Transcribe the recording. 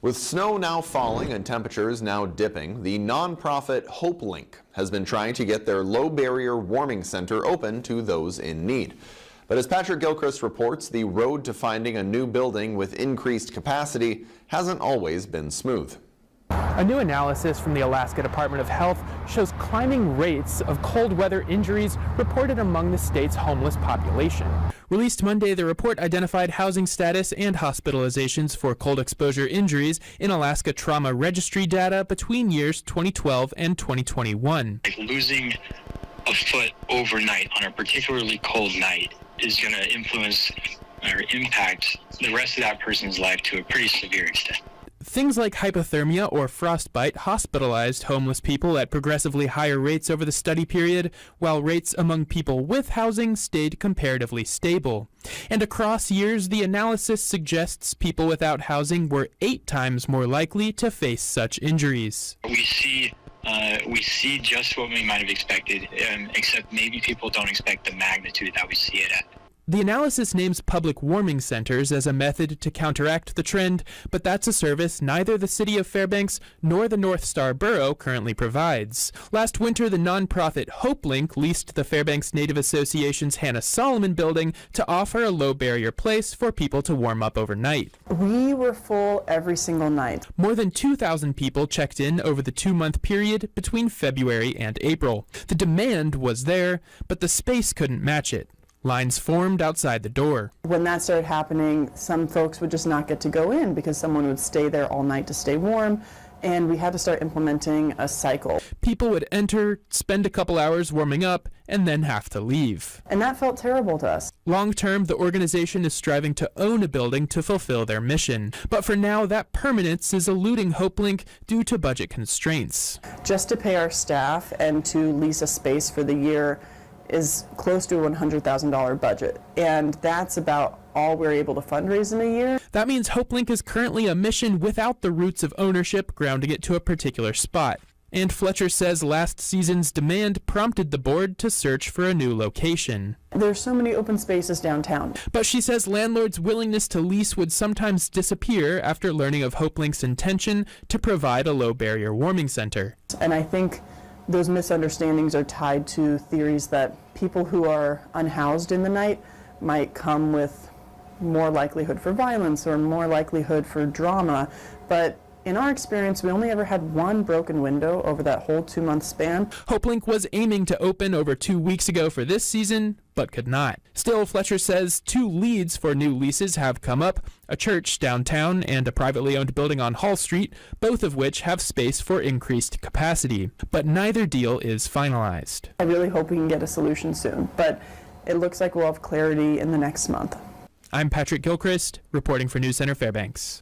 With snow now falling and temperatures now dipping, the nonprofit HopeLink has been trying to get their low-barrier warming center open to those in need. But as Patrick Gilchrist reports, the road to finding a new building with increased capacity hasn't always been smooth. A new analysis from the Alaska Department of Health shows climbing rates of cold weather injuries reported among the state's homeless population. Released Monday, the report identified housing status and hospitalizations for cold exposure injuries in Alaska trauma registry data between years 2012 and 2021. Losing a foot overnight on a particularly cold night is going to influence or impact the rest of that person's life to a pretty severe extent. Things like hypothermia or frostbite hospitalized homeless people at progressively higher rates over the study period, while rates among people with housing stayed comparatively stable. And across years, the analysis suggests people without housing were 8 times more likely to face such injuries. We see just what we might have expected, except maybe people don't expect the magnitude that we see it at. The analysis names public warming centers as a method to counteract the trend, but that's a service neither the city of Fairbanks nor the North Star Borough currently provides. Last winter, the nonprofit HopeLink leased the Fairbanks Native Association's Hannah Solomon building to offer a low-barrier place for people to warm up overnight. We were full every single night. More than 2,000 people checked in over the 2-month period between February and April. The demand was there, but the space couldn't match it. Lines formed outside the door. When that started happening, some folks would just not get to go in because someone would stay there all night to stay warm, and we had to start implementing a cycle. People would enter, spend a couple hours warming up, and then have to leave. And that felt terrible to us. Long term, the organization is striving to own a building to fulfill their mission. But for now, that permanence is eluding HopeLink due to budget constraints. Just to pay our staff and to lease a space for the year is close to a $100,000 budget, and that's about all we're able to fundraise in a year. That means HopeLink is currently a mission without the roots of ownership grounding it to a particular spot. And Fletcher says last season's demand prompted the board to search for a new location. There's so many open spaces downtown. But she says landlords' willingness to lease would sometimes disappear after learning of HopeLink's intention to provide a low-barrier warming center. And I think those misunderstandings are tied to theories that people who are unhoused in the night might come with more likelihood for violence or more likelihood for drama. But in our experience, we only ever had one broken window over that whole 2-month span. HopeLink was aiming to open over 2 weeks ago for this season, but could not. Still, Fletcher says 2 leads for new leases have come up, a church downtown and a privately owned building on Hall Street, both of which have space for increased capacity. But neither deal is finalized. I really hope we can get a solution soon, but it looks like we'll have clarity in the next month. I'm Patrick Gilchrist, reporting for News Center Fairbanks.